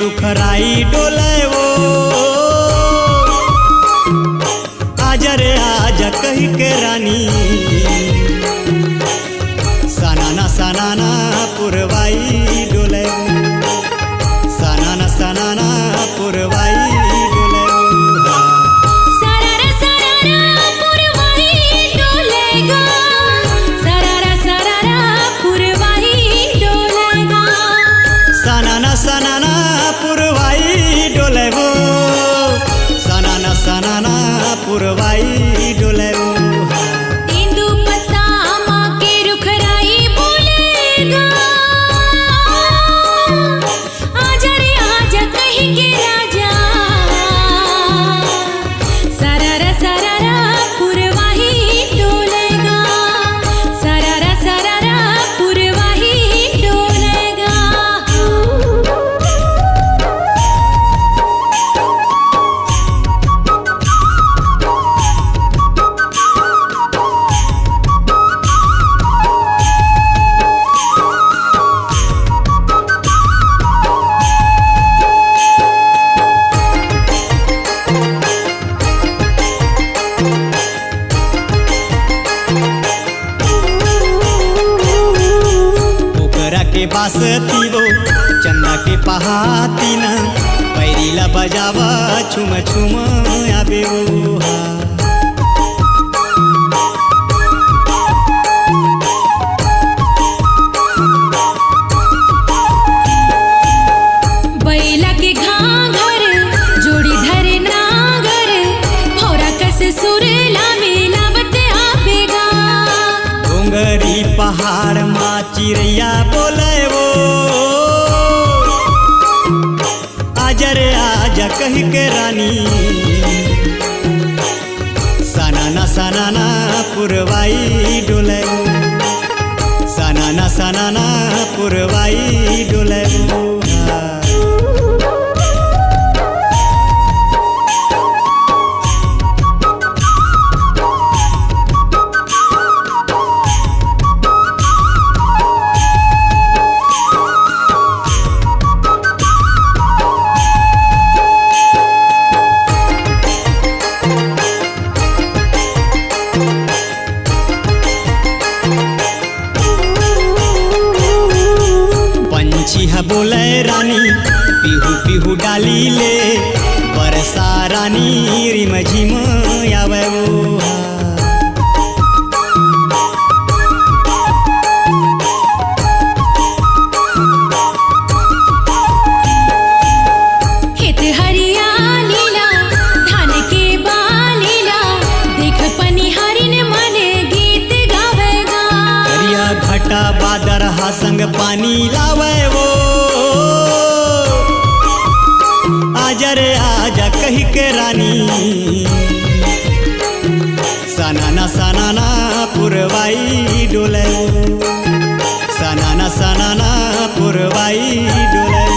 रुखराई डोले वो आजा रे आजा कही के रानी सनाना पुरवाई डोले सनाना पुरवाई डोले सरारा पुरवाई डोलेगा सरारा पुरवाई डोलेगा सनाना पुरवाई डोले वो सनाना पुरवाई डोले वो तेंदू पत्ता माँ के रुखराई बोलेगा आजा रे आजा कहीं के राजा सरारा पुरवाई डोलेगा सरारा पुरवाई डोलेगा। के बासती वो चन्ना के पहाती न पैरीला बजावा छुम छुम आबे वो बैला के घाघर जोड़ी धरे नागर भौरा कस सुरला मिलावत आबेगा डोंगरी पहाड़ माँ चिड़ैया बोले वो आजा रे आजा कही के रानी सनाना पुरवाई डोले सनाना पुरवाई डोले बोले रानी पिहू पिहू डाली ले बरसा रानी रिम झिम आवे वो खेत हरियालीला धान के बालीला देख पनिहारिन मने गीत गावेगा दरिया घाटा बादर हा संग पानी लावे वो आजा रे आजा कही के रानी सनाना पुरवाई डोले सनाना पुरवाई डोले।